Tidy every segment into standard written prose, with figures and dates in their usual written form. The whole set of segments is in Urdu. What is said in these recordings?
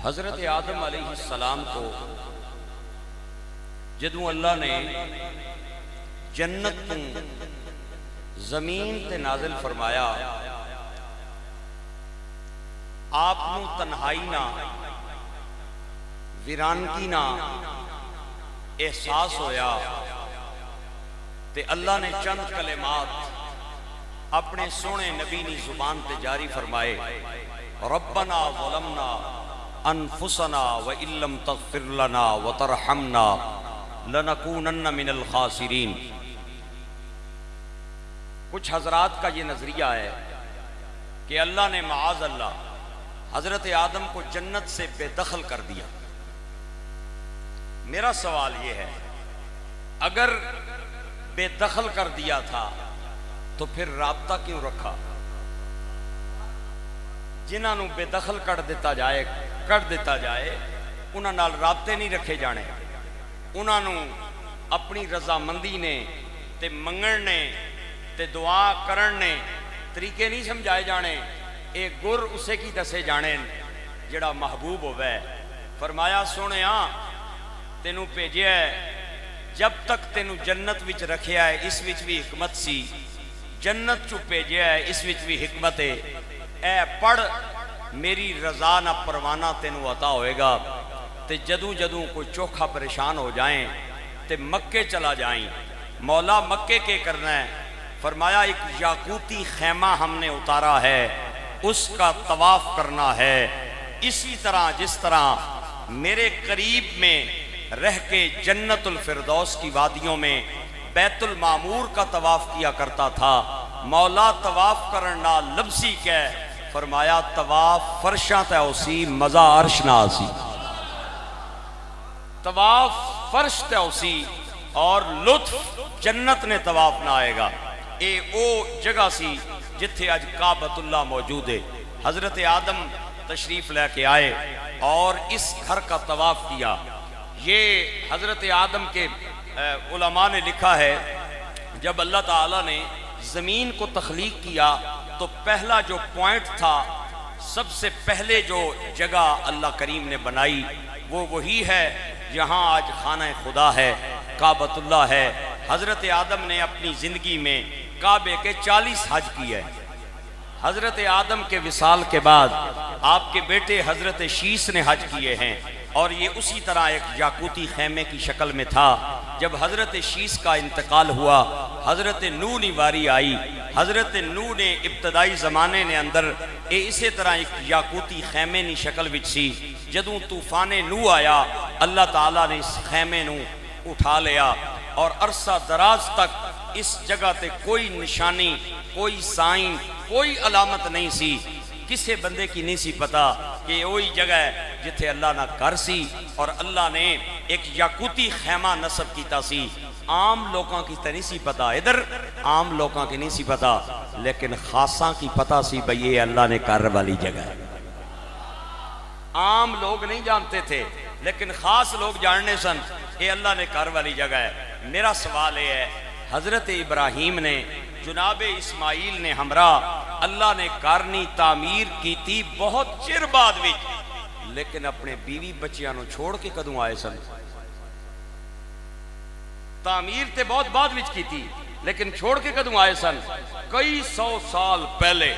حضرت آدم علیہ السلام کو جدوں اللہ نے جنت تو زمین تے نازل فرمایا، آپ نو تنہائی نہ ویرانگی نہ احساس ہویا تے اللہ نے چند کلمات اپنے سونے نبی نی زبان تے جاری فرمائے، ربنا ظلمنا انفسنا وان لم تغفر لنا وترحمنا لنکونن من الخاسرین۔ کچھ حضرات کا یہ نظریہ ہے کہ اللہ نے معاذ اللہ حضرت آدم کو جنت سے بے دخل کر دیا۔ میرا سوال یہ ہے، اگر بے دخل کر دیا تھا تو پھر رابطہ کیوں رکھا؟ جنہاں نو بے دخل کر دیتا جائے انہاں نال رابطے نہیں رکھے جانے، انہاں نو اپنی رضامندی نے تے منگن نے تے دعا کرن نے طریقے نہیں سمجھائے جانے، ایک گر اسے کی دسے جانے جڑا محبوب ہوئے۔ فرمایا سونیا تینوں بھیجیا ہے، جب تک تینوں جنت وچ رکھیا ہے اس وچ بھی حکمت سی، جنت چو بھیجیا ہے اس وچ بھی حکمت ہے، اے پڑھ میری رضا نہ پروانہ تینوں عطا ہوئے گا۔ تے جدوں کوئی چوکھا پریشان ہو جائیں تے مکے چلا جائیں، مولا مکے کے کرنا ہے؟ فرمایا ایک یاقوتی خیمہ ہم نے اتارا ہے، اس کا طواف کرنا ہے، اسی طرح جس طرح میرے قریب میں رہ کے جنت الفردوس کی وادیوں میں بیت المعمور کا طواف کیا کرتا تھا، مولا طواف کرنا لبسی کہہ، فرمایا طواف فرشاں تے اسی مزہ عرش نہ آسی، طواف فرش تے اسی اور لطف جنت نے طواف نہ آئے گا۔ اے او جگہ سی جتھے آج کعبۃ اللہ موجود ہے۔ حضرت آدم تشریف لے کے آئے اور اس گھر کا طواف کیا۔ یہ حضرت آدم کے علماء نے لکھا ہے، جب اللہ تعالیٰ نے زمین کو تخلیق کیا تو پہلا جو پوائنٹ تھا، سب سے پہلے جو جگہ اللہ کریم نے بنائی وہ وہی ہے جہاں آج خانہ خدا ہے، کعبۃ اللہ ہے۔ حضرت آدم نے اپنی زندگی میں کعبے کے 40 حج کیے۔ حضرت آدم کے وصال کے بعد آپ کے بیٹے حضرت شیس نے حج کیے ہیں، اور یہ اسی طرح ایک یاقوتی خیمے کی شکل میں تھا۔ جب حضرت شیس کا انتقال ہوا، حضرت نوح کی واری آئی، حضرت نوح نے ابتدائی زمانے نے اندر اسی طرح ایک یاقوتی خیمے کی شکل وچ سی۔ جدوں طوفان نوح آیا، اللہ تعالیٰ نے اس خیمے نو اٹھا لیا، اور عرصہ دراز تک اس جگہ تے کوئی نشانی، کوئی سائن، کوئی علامت نہیں سی، کسے بندے کی نہیں سی پتا کہ وہی جگہ ہے جتھے اللہ نہ گھر سی، اور اللہ نے ایک یاقوتی خیمہ نصب کیتا سی۔ عام لوگاں کی تے نہیں سی پتا، ادھر عام لوگاں کی نہیں سی پتا، لیکن خاصاں کی پتا سی بھئی یہ اللہ نے گھر والی جگہ ہے۔ عام لوگ نہیں جانتے تھے لیکن خاص لوگ جاننے سن، یہ اللہ نے گھر والی جگہ ہے۔ میرا سوال یہ ہے، حضرت ابراہیم نے، جناب اسماعیل نے ہمراہ اللہ نے کارنی تعمیر کی تھی بہت چر بعد وچ، لیکن اپنے بیوی بچیاں نو چھوڑ کے کدوں آئے سن؟ تعمیر تے بہت بعد وچ کی تھی لیکن چھوڑ کے کدوں آئے سن؟ کئی 100 سال پہلے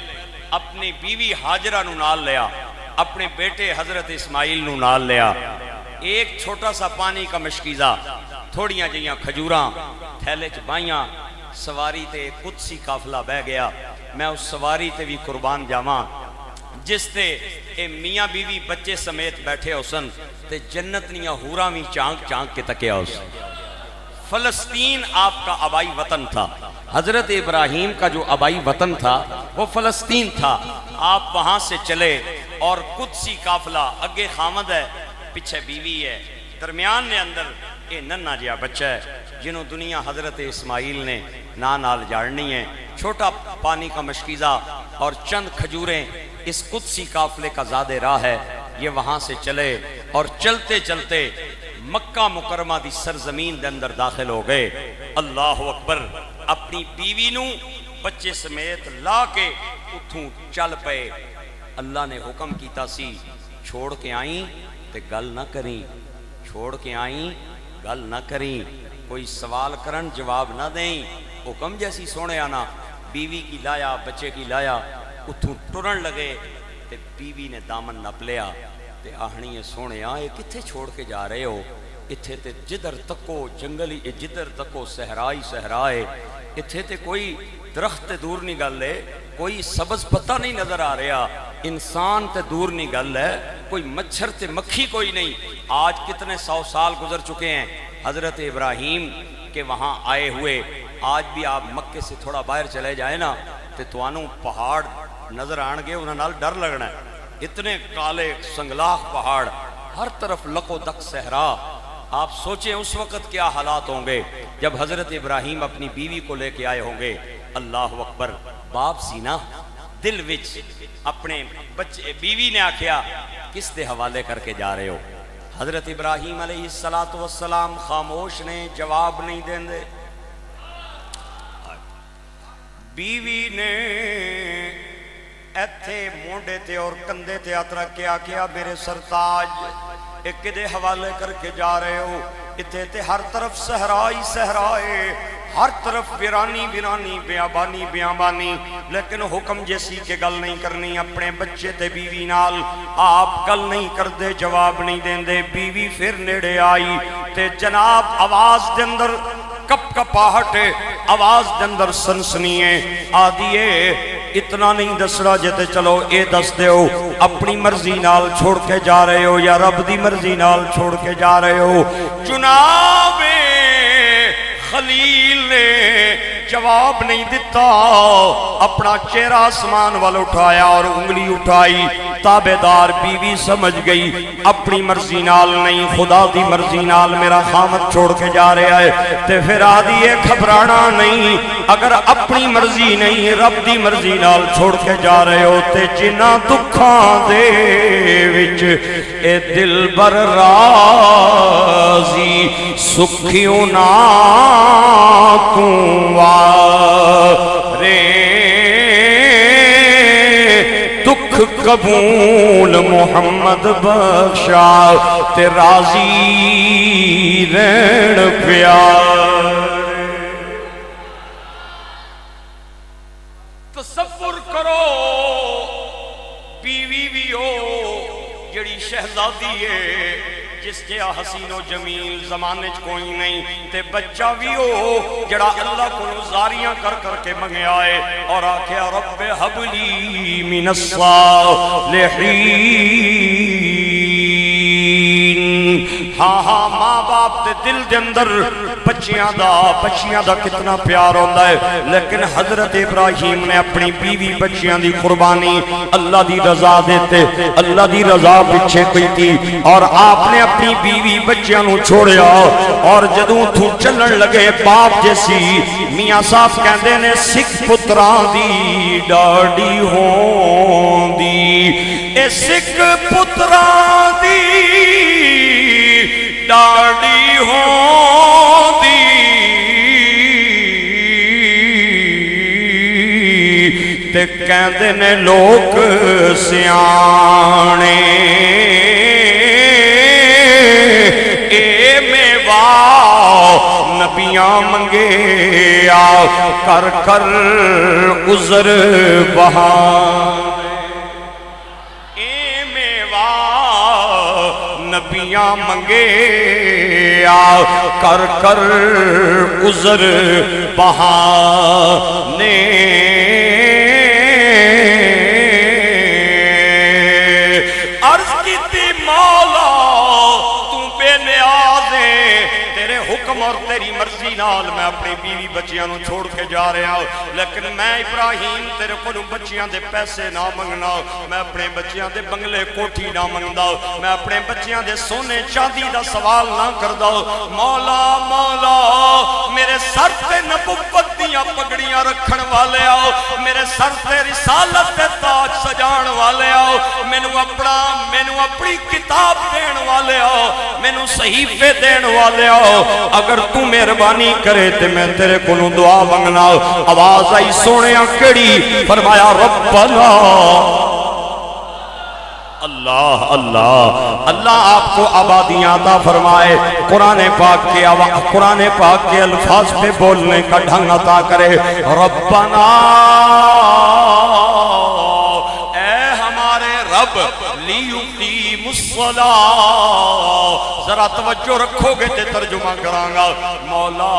اپنی بیوی ہاجرہ نو نال لیا، اپنے بیٹے حضرت اسماعیل نو نال لیا، ایک چھوٹا سا پانی کا مشکیزہ، تھوڑیاں جیاں کھجوراں تھیلے چ بائیاں، سواری تے قدسی قافلہ بہ گیا۔ میں اس سواری تے بھی قربان جاواں جس تے اے میاں بیوی بچے سمیت بیٹھے ہو سن تے جنت نیاں حوراں بھی چانک چانک کے تکیا ہو سن۔ فلسطین آپ کا آبائی وطن تھا، حضرت ابراہیم کا جو آبائی وطن تھا وہ فلسطین تھا۔ آپ وہاں سے چلے اور قدسی قافلہ، اگے خامد ہے پیچھے بیوی ہے، درمیان نے اندر اے ننھا جہا بچہ ہے جنہوں دنیا حضرت اسماعیل نے نال جاڑنی ہے، چھوٹا پانی کا مشکیزہ اور چند کھجوریں، اس قدسی قافلے کا زاد راہ ہے۔ یہ وہاں سے چلے اور چلتے چلتے مکہ مکرمہ دی سرزمین دے اندر داخل ہو گئے۔ اللہ اکبر، اپنی بیوی نو بچے سمیت لا کے اتھوں چل پے۔ اللہ نے حکم کیتا سی چھوڑ کے آئیں تے گل نہ کریں، چھوڑ کے آئیں گل نہ کریں، کوئی سوال کرن جواب نہ دیں، حکم جیسی سونے آنا، بیوی کی لایا بچے کی لایا، اتھوں ٹرن لگے تے بیوی نے دامن نپ لیا تے آہنی سونے آئے کتھے چھوڑ کے جا رہے ہو؟ اتھے تے جدر تکو جنگلی جدر تکو صحرائی صحرائے، اتھے تے کوئی درخت تے دور نہیں گل ہے، کوئی سبز پتہ نہیں نظر آ رہا، انسان تے دور نہیں گل ہے، کوئی مچھر تے مکھی کوئی نہیں۔ آج کتنے 100 سال گزر چکے ہیں حضرت ابراہیم کے وہاں آئے ہوئے، آج بھی آپ مکے سے تھوڑا باہر چلے جائیں نا تے توانوں پہاڑ نظر آن گے، انہاں نال ڈر لگنا ہے، اتنے کالے سنگلاخ پہاڑ، ہر طرف لکو دک صحرا۔ آپ سوچیں اس وقت کیا حالات ہوں گے جب حضرت ابراہیم اپنی بیوی کو لے کے آئے ہوں گے۔ اللہ اکبر، باپ سینا دل وچ اپنے بچے بیوی نے آکھیا کس دے حوالے کر کے جا رہے ہو؟ حضرت ابراہیم علیہ السلام خاموش نے، جواب نہیں دیں دے۔ بیوی نے ایتھے مونڈے تے اور کندھے تے ہاتھ رکھ کے آکھیا میرے سرتاج ایک دے حوالے کر کے جا رہے ہو؟ اتھے تے ہر طرف صحرائی صحرائے، ہر طرف ویرانی ویرانی، بیابانی بیابانی، لیکن حکم جیسی کہ گل نہیں کرنی اپنے بچے تے بیوی نال۔ آپ گل نہیں کردے، جواب نہیں دیں دے۔ بیوی پھر نیڑے آئی تے جناب آواز دے اندر کپ کپاہٹ، آواز دے اندر سنسنیے آدیے اتنا نہیں دسڑا جتے چلو اے دس دیو اپنی مرضی نال چھوڑ کے جا رہے ہو یا رب دی مرضی نال چھوڑ کے جا رہے ہو؟ جناب خلیل نے جواب نہیں دیتا، اپنا چہرہ آسمان وال اٹھایا اور انگلی اٹھائی۔ تابعدار بیوی سمجھ گئی اپنی مرضی نال نہیں، خدا دی مرضی نال میرا خامد چھوڑ کے جا رہا ہے، تے پھر آدھی ہے گھبرانا نہیں، اگر اپنی مرضی نہیں رب دی مرضی نال چھوڑ کے جا رہے ہو تے جنہ دکھاں دے وچ اے دل بر راضی سکھیوں نا رے دکھ قبول محمد بخشا تے راضی رہن پیار۔ تصور کرو بیوی بھی ہو جڑی شہزادی ہے جس جہا حسین و جمیل زمانے چ کوئی نہیں، تے بچہ بھی ہو جڑا اللہ کو زاریاں کر کر کے منگے آئے اور آکھیا رب حب لی من الصالحین۔ ہاں ہاں ماں باپ دے دل دے اندر بچیاں دا کتنا پیار ہوتا ہے، لیکن حضرت ابراہیم نے اپنی بیوی بچیاں دی قربانی اللہ دی رضا دیتے، اللہ دی رضا پچھے کوئی تھی، اور آپ نے اپنی بیوی بچیاں نو چھوڑیا اور جدوں تو چلن لگے باپ جیسی میاں صاحب کہندے نے سکھ پتران دی ڈاڑی ہون دی، اے سکھ پتران دی ڈاڑی ہون دی تے کہندے نے لوگ سیانے اے میوا نبیاں منگے آ کر کر عذر بہانے، اے میوا نبیاں منگے آ کر کر عذر بہانے۔ عرض کیتی مولا تو بے نیاز ہے، تیرے حکم اور تیری مرضی نال میں اپنی بیوی بچیاں نو چھوڑ کے جا رہا ہوں، لیکن میں ابراہیم تیرے کو بچیاں دے پیسے نہ منگنا، میں اپنے بچیاں دے بنگلے کوٹھی نہ منگدا، میں اپنے بچیاں دے سونے چاندی دا سوال نہ کردا۔ مولا مولا میرے سر تے نبوت دیاں پگڑیاں رکھن والے آؤ، میرے سر تے رسالت دے تاج سجان والے آؤ، مینوں اپنی کتاب دین والے آؤ، مینوں صحیفے دین والے آؤ، اگر تو مہربانی کرے تے میں تیرے کولوں دعا منگنا۔ آواز آئی سونیا کیڑی؟ فرمایا ربنا اللہ اللہ اللہ آپ کو آبادیاں عطا فرمائے، قرآن پاک کے الفاظ پہ بولنے کا ڈھنگ عطا کرے۔ ربنا، اے ہمارے رب، لیقیموا الصلاۃ، ذرا توجہ رکھو گے تے ترجمہ کرانگا۔ مولا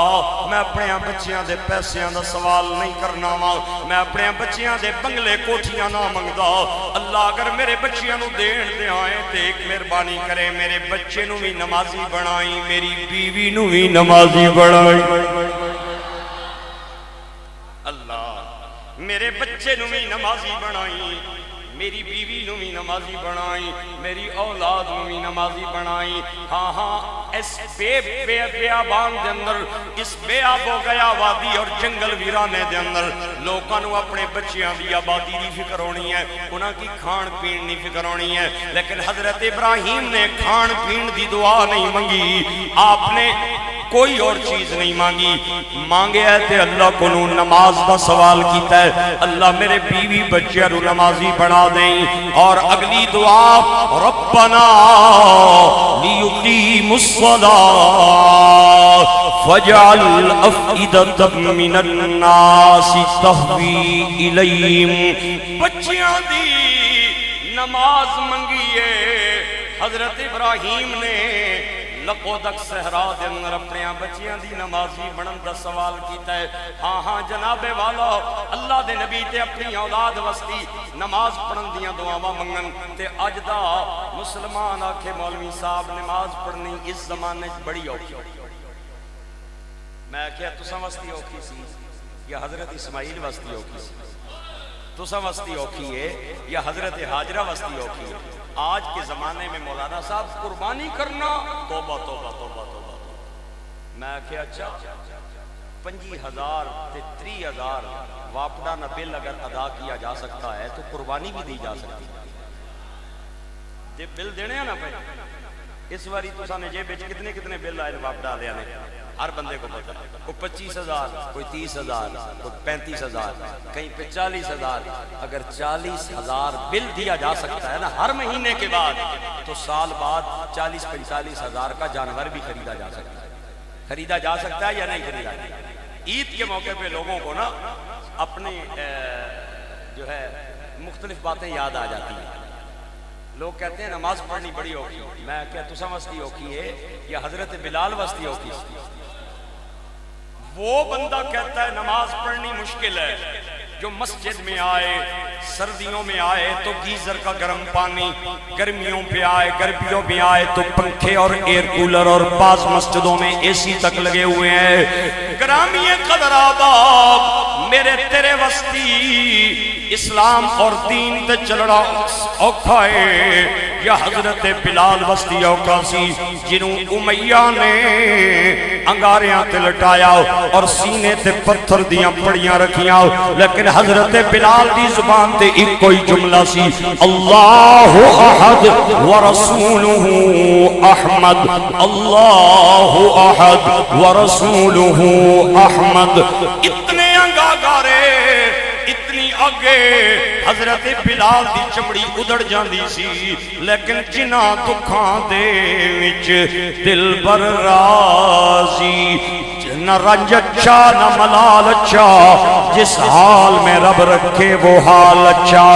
میں اپنے بچیاں دے پیسیاں دا سوال نہیں کرنا وا، میں اپنے بچیاں دے بنگلے کوٹھیاں نہ منگدا۔ اللہ اگر میرے بچیاں نو دین دے آئے تے ایک مہربانی کرے، میرے بچے نو بھی نمازی بنائی، میری بیوی نو بھی نمازی بنائی۔ اللہ میرے بچے نو بھی نمازی بنائی، میری بیوی نو بھی نمازی بنائی، میری اولاد نو بھی نمازی بنائی۔ ہاں ہاں اس بیابان دے اندر، اس بے آب و گیا وادی اور جنگل ویرانے دے اندر لوکاں نو اپنے بچیاں دی آبادی دی فکر ہونی ہے، انہاں کی کھان پین دی فکر ہونی ہے۔ لیکن حضرت ابراہیم نے کھان پین دی دعا نہیں منگی، آپ نے کوئی اور چیز نہیں مانگی، مانگے ہے تے اللہ کو نماز دا سوال کیتا ہے، اللہ میرے بیوی بچے رو نمازی بنا دیں۔ اور اگلی دعا، ربنا لیقیموا الصلاۃ فاجعل افئدۃ من الناس تہوی الیہم۔ بچیاں دی نماز منگیے حضرت ابراہیم نے، لقودک صحرا دے اندر اپنے بچیاں دی نمازی بنن دا سوال کیتا ہے۔ ہاں ہاں جناب والا، اللہ دے نبی تے اپنی اولاد وستی نماز پڑھن دیاں دعاواں منگن تے اج دا مسلمان آکھے مولوی صاحب نماز پڑھنی اس زمانے بڑی اوکھی۔ میں کہیا تساں وستی اوکھی سی یا حضرت اسماعیل وستی اوکھی سی؟ تساں وستی اوکھی ہے یا حضرت ہاجرہ وستی اوکھی ہے؟ آج کے زمانے میں مولانا صاحب قربانی کرنا، توبہ توبہ توبہ توبہ۔ میں کہا اچھا 25,000 تے 30,000 واپڈا نہ بل اگر ادا کیا جا سکتا ہے تو قربانی بھی دی جا سکتی ہے۔ جے بل دینے ہیں نا پہ اس واری تو سانے جے بیچ کتنے بل آئے واپڈا لیا نے، ہر بندے کو پتا ہے، کوئی 25,000 کوئی 30,000 کوئی 35,000 کہیں پہ 40,000۔ اگر 40,000 بل دیا جا سکتا ہے نا ہر مہینے کے بعد، تو سال بعد 40-45,000 کا جانور بھی خریدا جا سکتا ہے۔ خریدا جا سکتا ہے یا نہیں خریدا؟ عید کے موقع پہ لوگوں کو نا اپنے جو ہے مختلف باتیں یاد آ جاتی ہیں۔ لوگ کہتے ہیں نماز پڑھنی بڑی اوکھی، میں کیا تساں وستی اوکھی ہے یا حضرت بلال وستی اوکھی؟ وہ بندہ کہتا ہے نماز پڑھنی مشکل ہے جو مسجد میں آئے، سردیوں میں آئے تو گیزر کا گرم پانی، گرمیوں میں آئے تو پنکھے اور ایئر کولر، اور بعض مسجدوں میں اے سی تک لگے ہوئے ہیں۔ گرامی قدر آداب میرے تیرے وسطی اسلام اور دین تے چلڑا اوکھا ہے یا حضرت بلال وسطی اوکھا سی جنہوں امیہ نے انگاریاں تے لٹایا اور سینے تے پتھر دیاں پڑیاں رکھیاں، لیکن حضرت بلال دی زبان تے ایک کوئی جملہ سی، اللہ احد ورسولہ احمد، اللہ احد ورسولہ احمد۔ اتنے انگارے اتنی آگے حضرت بلال دی چمڑی ادڑ جاندی سی، لیکن جنہ دکھاں دے وچ دل بر راضی، نہ رنج اچھا نہ ملال اچھا، جس حال میں رب رکھے وہ حال اچھا۔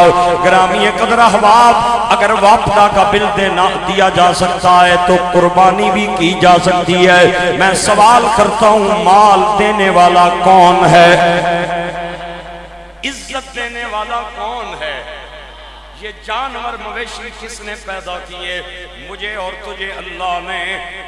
گرامی قدر احباب اگر واپڈا کا بل دیا جا سکتا ہے تو قربانی بھی کی جا سکتی ہے۔ میں سوال کرتا ہوں مال دینے والا کون ہے؟ عزت دینے والا کون ہے؟ یہ جانور مویشی کس نے پیدا کیے؟ مجھے اور تجھے اللہ نے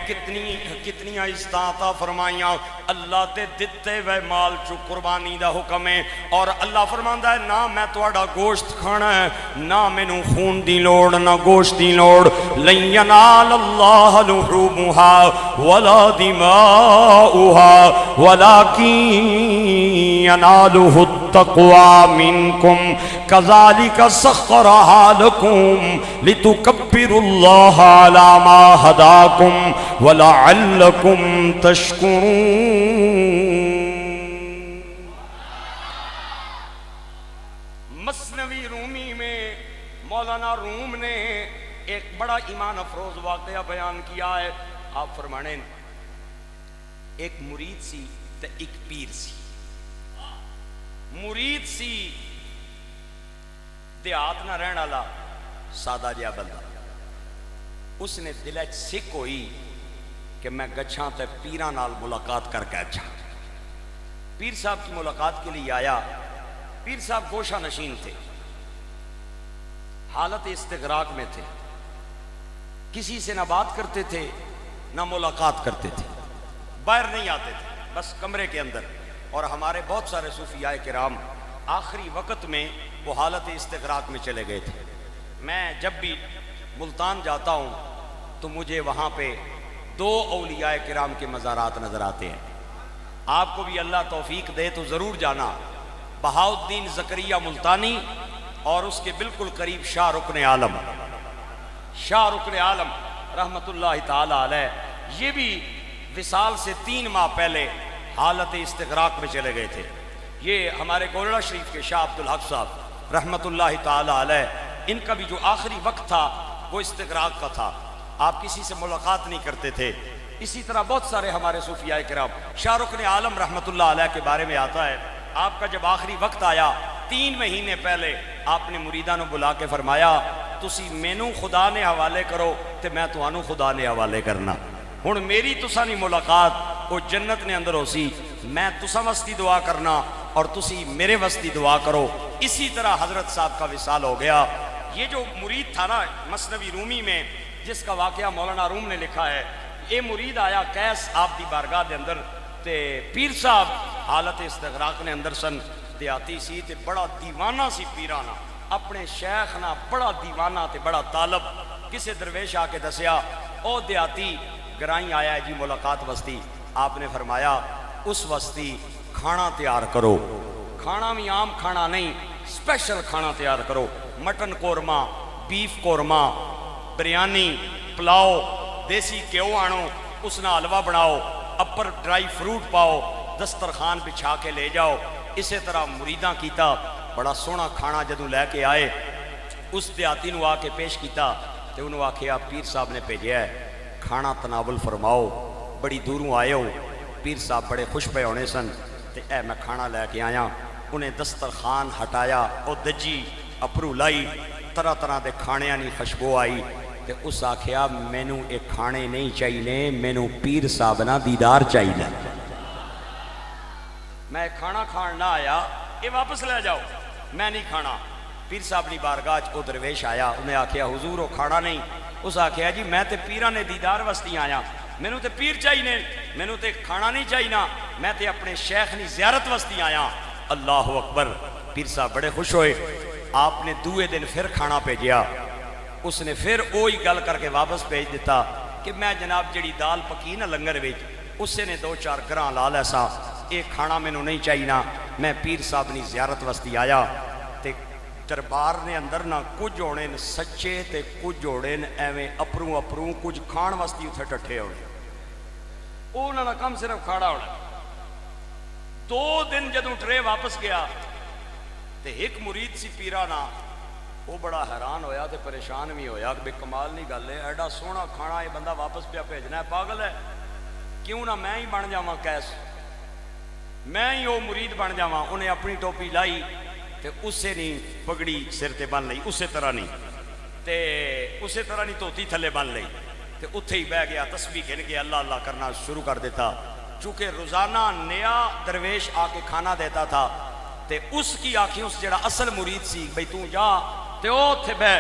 کتنی عزتاں عطا فرمائیاں۔ اللہ تے دتے وے مال چو قربانی دا حکم ہے، اور اللہ فرماندا ہے نہ میں تہاڈا گوشت کھانا ہے، نہ مینوں خون دی لوڑ نہ گوشت دی لوڑ۔ لن ینال اللہ لحومها ولا دماؤها ولكن يناله التقوى منكم كذلك سخرها لكم لتكبروا الله على ما هداكم ولعلكم تشكرون۔ مثنوی رومی میں مولانا روم نے بڑا ایمان افروز واقعہ بیان کیا ہے. آپ فرمانے ایک مرید سی تے ایک پیر سی. مرید سی دیہات نہ رہن والا سادہ جہا بندہ. اس نے دل وچ سکھ ہوئی کہ میں گچھاں تے پیراں نال ملاقات کر کے اچھا. پیر صاحب کی ملاقات کے لیے آیا. پیر صاحب گوشہ نشین تھے, حالت استغراق میں تھے, کسی سے نہ بات کرتے تھے نہ ملاقات کرتے تھے, باہر نہیں آتے تھے, بس کمرے کے اندر. اور ہمارے بہت سارے صوفیاء کرام آخری وقت میں وہ حالت استغراق میں چلے گئے تھے. میں جب بھی ملتان جاتا ہوں تو مجھے وہاں پہ 2 اولیاء کرام کے مزارات نظر آتے ہیں. آپ کو بھی اللہ توفیق دے تو ضرور جانا. بہاؤالدین زکریا ملتانی اور اس کے بالکل قریب شاہ رکن عالم, شاہ رکن عالم رحمت اللہ تعالی علیہ. یہ بھی وصال سے 3 ماہ پہلے حالت استغراق میں چلے گئے تھے. یہ ہمارے گولڑا شریف کے شاہ عبدالحق صاحب رحمت اللہ تعالی علیہ, ان کا بھی جو آخری وقت تھا وہ استغراق کا تھا. آپ کسی سے ملاقات نہیں کرتے تھے. اسی طرح بہت سارے ہمارے صوفیاء کرام. شاہ رکن عالم رحمت اللہ علیہ کے بارے میں آتا ہے, آپ کا جب آخری وقت آیا 3 مہینے پہلے آپ نے مریداں نو بلا کے فرمایا تسی مینوں خدا نے حوالے کرو تے میں تانوں خدا نے حوالے کرنا. ہن میری تساں نہیں ملاقات وہ جنت نے اندر ہو سی, میں تساں واسطے دعا کرنا اور تسی میرے واسطے دعا کرو. اسی طرح حضرت صاحب کا وصال ہو گیا. یہ جو مرید تھا نا مثنوی رومی میں جس کا واقعہ مولانا روم نے لکھا ہے, یہ مرید آیا کیس آپ دی بارگاہ دے اندر تے پیر صاحب حالت استغراق نے اندر سن. دیہاتی سی تے بڑا دیوانہ سی پیرانہ, اپنے شیخ نہ بڑا دیوانہ تے بڑا طالب. کسے درویش آ کے دسیا او دیہاتی گرائیں آیا ہے جی ملاقات وستی. آپ نے فرمایا اس وستی کھانا تیار کرو. کھانا بھی عام کھانا نہیں, اسپیشل کھانا تیار کرو. مٹن قورمہ, بیف قورمہ, بریانی, پلاؤ, دیسی کیو آنو, اس نہ حلوہ بناؤ, اپر ڈرائی فروٹ پاؤ, دسترخوان بچھا کے لے جاؤ. اسی طرح مریداں کیتا. بڑا سونا کھانا جدوں لے کے آئے اس دیہاتی نو آ کے پیش کیتا تے انہوں آکھیا پیر صاحب نے بھیجیا ہے کھانا تناول فرماؤ, بڑی دوروں آئے ہو. پیر صاحب بڑے خوش پے ہونے سن تے اے میں کھانا لے کے آیا. انہیں دسترخوان ہٹایا, او دجی اپرو لائی, طرح طرح دے کھانیاں نی خوشبو آئی تے اس آکھیا مینوں ایک کھانے نہیں چاہیے, مینوں پیر صاحب نا دیدار چاہیے. میں کھانا کھان نہ آیا, یہ واپس لے جاؤ, میں نہیں کھانا. پیر صاحب نی بارگاہ او درویش آیا, انہیں آکھیا حضور وہ کھانا نہیں. اس آکھیا جی میں تے پیران نے دیدار وستی آیا, مینوں تے پیر چاہیے, مینوں تے کھانا نہیں چاہیے, میں تے اپنے شیخ نی زیارت وستی آیا. اللہ اکبر. پیر صاحب بڑے خوش ہوئے. آپ نے دوئے دن پھر کھانا بھیجیا. اس نے پھر وہی گل کر کے واپس بھیج دیتا کہ میں جناب جڑی دال پکی نا لنگر وچ اسے نے 2-4 گراں لا لے سا, ایک کھانا مینوں نہیں چاہیے, میں پیر صاحب نی زیارت وستی آیا. تے دربار نے اندر نہ کچھ ہونے سچے تے کچھ ہونے ایویں اپروں اپروں کچھ کھان واسطے اتنے ٹٹھے ہونے. انہوں نے کم صرف کھانا ہونا. 2 دن جدوں ٹرے واپس گیا تے ایک مرید سی پیرانا, وہ بڑا حیران ہویا تے پریشان بھی ہویا کہ بے کمال نہیں گل ہے, ایڈا سونا کھانا یہ بندہ واپس پیا بھیجنا ہے, پاگل ہے, کیوں نہ میں ہی بن جاواں کیس, میں ہی وہ مرید بن جاواں. انہیں اپنی ٹوپی لائی تے اسے نہیں پگڑی سر تے بن لئی, اسی طرح نہیں تے اسی طرح نہیں دھوتی تھلے بن لئی تے اتھے ہی بہ گیا. تسبیح گن کے اللہ اللہ کرنا شروع کر دیتا. چونکہ روزانہ نیا درویش آ کے کھانا دیتا تھا تے اس کی آنکھیں اس جڑا اصل مرید سی بھئی تو جا تے او تھے بہ,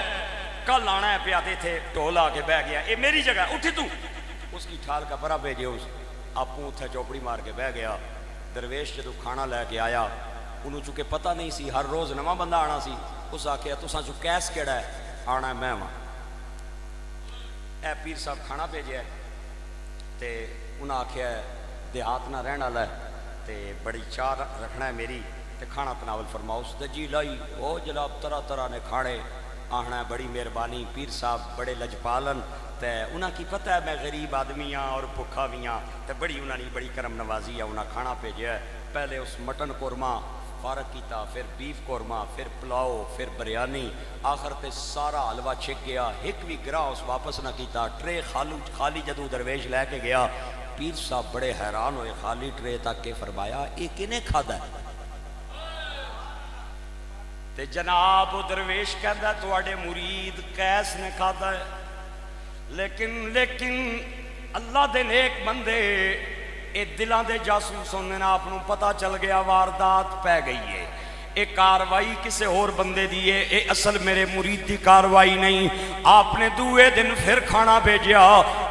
کل آنا ہے پیادے تھے ٹول آ کے بہ گیا, اے میری جگہ اٹھی تو, اس کی ٹھال کا پرا بھیجے. اس آپوں اتھے چوپڑی مار کے بہ گیا. درویش جدو کھانا لے کے آیا انہوں چونکہ پتہ نہیں سی, ہر روز نواں بندہ آنا سی. اس آکھیا تساں چو کیس کیڑا ہے, آنا ہے میں وہاں. اے پیر صاحب کھانا بھیجیا ہے تے انہاں آکھیا ہے دیہات نہ رہن والا ہے تے بڑی چاہ رکھنا ہے میری تے کھانا تناول فرماؤ. اس دجی لائی, او جناب طرح طرح نے کھانے, آہنا ہے بڑی مہربانی. پیر صاحب بڑے لجپالن تے انہاں کی پتہ ہے میں غریب آدمی ہاں اور بھکھا بھی ہاں تے بڑی انہاں نے بڑی کرم نوازی ہے. انہاں کھانا بھیجیا ہے. پہلے اس مٹن قورمہ فارغ کیتا، پھر بیف قورمہ، پھر پلاؤ، پھر بریانی، آخر تے سارا حلوہ چھک گیا، ایک بھی گراہ اس واپس نہ کیتا، ٹرے خالی جدو درویش لے کے گیا، پیر صاحب بڑے حیران ہوئے، خالی ٹرے تک کے فرمایا یہ کنے کھادا ہے؟ تے جناب درویش کہندا ہے تواڈے مرید قیس نے کھادا ہے، لیکن اللہ دے نیک بندے اے دلان دے جاسوس ہونے نا آپ پتہ چل گیا واردات پہ گئی ہے، اے کاروائی کسے اور بندے دیئے، اے اصل میرے مرید دی کاروائی نہیں۔ آپ نے دوئے دن پھر کھانا بھیجیا،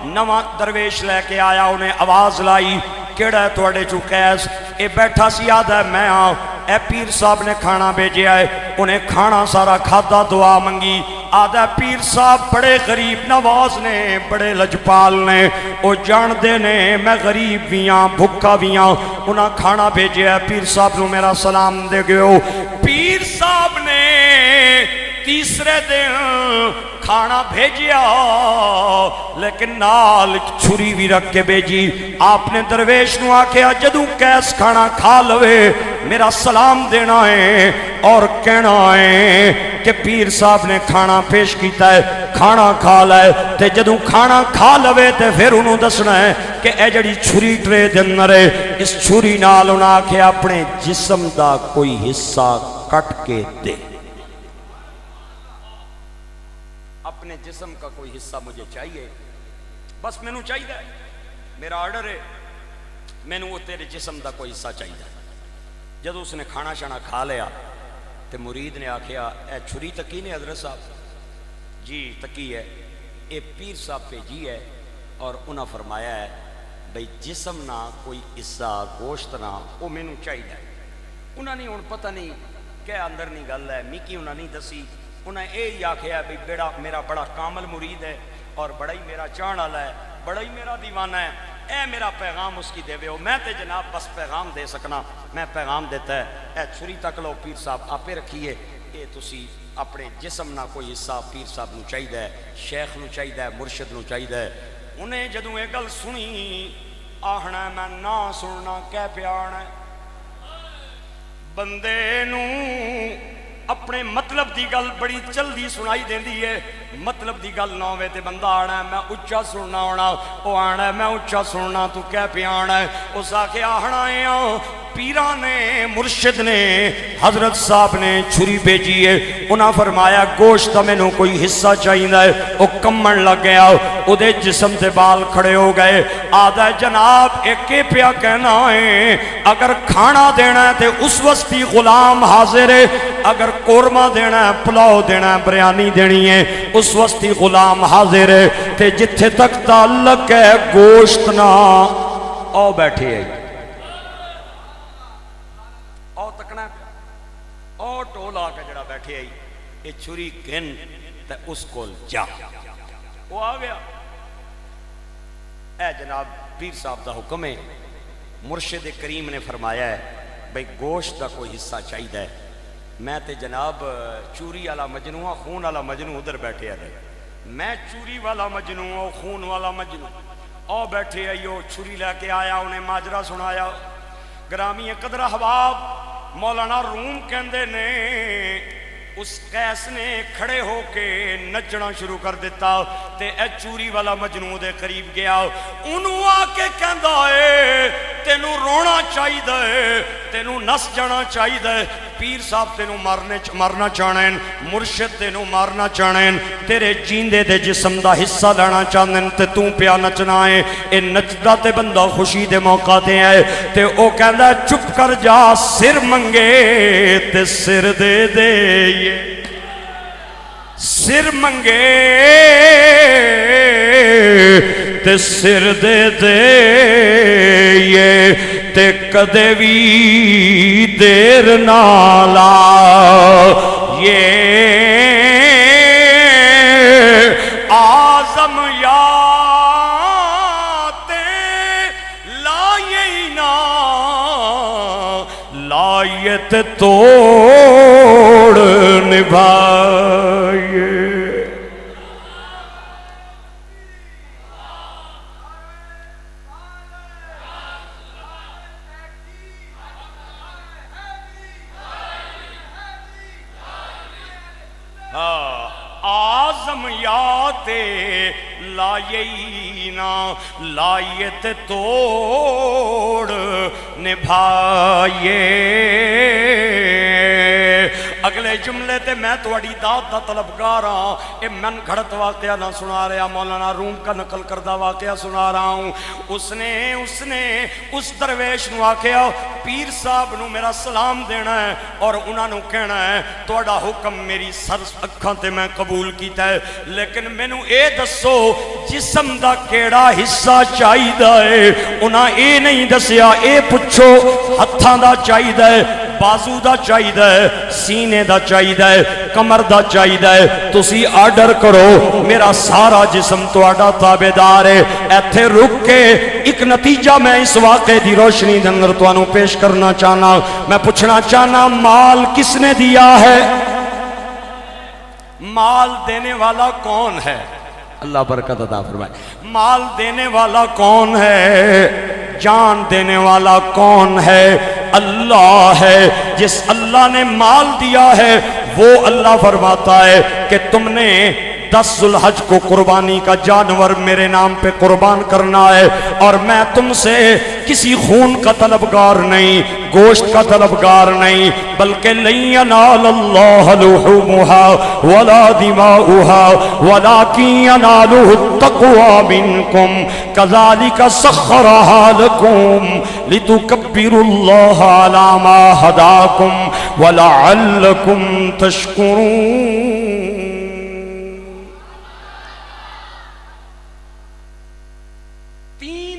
نواں درویش لے کے آیا، انہیں آواز لائی کیڑا ہے تواڈے چوں قیس؟ اے بیٹھا سی آدھا ہے میں آؤں، اے پیر صاحب نے کھانا بھیجیا ہے، انہیں کھانا سارا کھادا، دعا منگی، آدھا پیر صاحب بڑے غریب نواز نے، بڑے لجپال نے، او جان دے نے میں غریب بیاں بھکا بیاں، انہاں کھانا بھیجیا ہے، پیر صاحب نو میرا سلام دے گئے۔ پیر صاحب نے تیسرے دن کھانا بھیجیا، لیکن نال چھری بھی رکھ کے بھیجی۔ آپ نے درویش نو آکھیا جدوں قیس کھانا کھا لوے میرا سلام دینا ہے اور کہنا ہے کہ پیر صاحب نے کھانا پیش کیتا ہے، کھانا کھا لائے، تے جدوں کھانا کھا لوے تے پھر انہوں دسنا ہے کہ اے جڑی چھری ٹرے دے اندر ہے، اس چھری نال انہاں آکھیا اپنے جسم دا کوئی حصہ کٹ کے دے، اپنے جسم کا کوئی حصہ مجھے چاہیے، بس میں نو چاہیے، میرا آرڈر ہے، میں نو وہ تیرے جسم دا کوئی حصہ چاہیے۔ جدو اس نے کھانا شانا کھا لیا تے مرید نے آکھیا اے چھری تکی نے حضرت صاحب؟ جی تکی ہے، اے پیر صاحب بھیجی ہے اور انہاں فرمایا ہے بھئی جسم نہ کوئی حصہ گوشت نہ وہ میں نو چاہیے۔ انہاں نے ہن پتہ نہیں کہ اندر نہیں گل ہے، میکی انہاں نہیں دسی، انہیں یہ آکھیا ہے بھئی میرا بڑا کامل مرید ہے اور بڑا ہی میرا چاہن والا ہے، بڑا ہی میرا دیوانہ ہے، اے میرا پیغام اس کی دے ہو، میں تے جناب بس پیغام دے سکنا، میں پیغام دیتا ہے، اے چھری تک لو پیر صاحب آپے رکھیے، اے تسی اپنے جسم نہ کوئی حصہ پیر صاحب نو چاہیے، شیخ نو چاہیے، مرشد نو چاہیے۔ انہیں جدوں یہ گل سنی آہنا میں نہ سننا کہہ پیانا بندے نو اپنے مطلب دی گل بڑی جلدی سنائی دیندی ہے، مطلب دی گل نہ ہوئے تے بندہ آنا ہے میں اچھا سننا ہونا، وہ آنا ہے میں اچھا سننا تو کہہ پہ آنا ہے، اس آکے آنا ہے پیران نے مرشد نے حضرت صاحب نے چھری بھیجی ہے، انہاں فرمایا گوشت میں نو کوئی حصہ چاہیے ہے، وہ کمن لگ گیا، او دے جسم دے بال کھڑے ہو گئے، آدھا جناب ایک پیا کہنا ہے اگر کھانا دینا ہے تے اس وستی غلام حاضر ہے، اگر قورمہ دینا ہے پلاؤ دینا ہے بریانی دینی ہے اس وستی غلام حاضر ہے، تے جتھے تک تعلق ہے گوشت نہ او بیٹھے ہے، او تکنا او ٹولا کا جڑا بیٹھے ہے یہ چھری کن تے اس کو جا، وہ آ گیا۔ اے جناب پیر صاحب دا حکم ہے، مرشد کریم نے فرمایا ہے بھئی گوشت دا کوئی حصہ چاہیے ہے، میں تے جناب چوری والا مجنوں خون والا مجنوں ادھر بیٹھے ہیں، میں چوری والا مجنوں خون والا مجنوں او بیٹھے آئیو، چھری لے کے آیا، انہیں ماجرہ سنایا۔ گرامی قدر احباب مولانا روم کہندے نے اس قیس نے کھڑے ہو کے نچنا شروع کر دیتا تے اے چوری والا مجنوں دے قریب گیا، انہوں آ کے کہندا ہے تینوں رونا چاہیے، تینوں نس جانا چاہیے، پیر صاحب تینوں مرنا چاہنے، مرشد تینوں مارنا چاہنے، تیرے جیندے دے جسم دا حصہ لینا چاہنے تے توں پیا نچنا ہے، اے نچدا تے بندہ خوشی دے موقع دے ہے، تے او کہندا چپ کر جا، سر منگے تے سر دے دے، سر منگے تے سر دے دے تے کدے بھی دیر نہ لا، یہ آزم یاتیں لائے نا لائے تے توڑ نبھائے۔ تے لائے نا لائے تے توڑ نبھائیے اگلے جملے تے میں توڑی داد دا طلبگار ہاں اے من گھڑت واقعہ نہ سنا رہا مولانا روم کا نقل کردہ واقعہ سنا رہا ہوں اس نے اس درویش نو آکھیا پیر صاحب نو میرا سلام دینا ہے اور انہاں نو کہنا ہے توڑا حکم میری سر اکھاں تے میں قبول کیتا ہے لیکن میں نو اے دسو جسم دا کیڑا حصہ چاہیدہ ہے انہاں اے نہیں دسیا اے پچھو ہتھاں دا چاہیدہ ہے بازو دا چاہیدہ ہے سینے دا چاہیدہ ہے کمر دا چاہیدہ ہے تسی آرڈر کرو میرا سارا جسم تو آڈا تابدار ہے ایتھے رک کے ایک نتیجہ میں اس واقعے دی روشنی دنگر تو انہوں پیش کرنا چاہنا میں پوچھنا چاہنا مال کس نے دیا ہے مال دینے والا کون ہے اللہ برکت عطا فرمائے مال دینے والا کون ہے جان دینے والا کون ہے اللہ ہے جس اللہ نے مال دیا ہے وہ اللہ فرماتا ہے کہ تم نے 10 ذوالحج کو قربانی کا جانور میرے نام پہ قربان کرنا ہے اور میں تم سے کسی خون کا طلبگار نہیں گوشت کا طلبگار نہیں بلکہ لن ینال اللہ لحومها ولا دماؤها ولكن يناله التقوى منكم كذلك سخرها لكم لتكبروا الله على ما هداكم ولعلكم تشكرون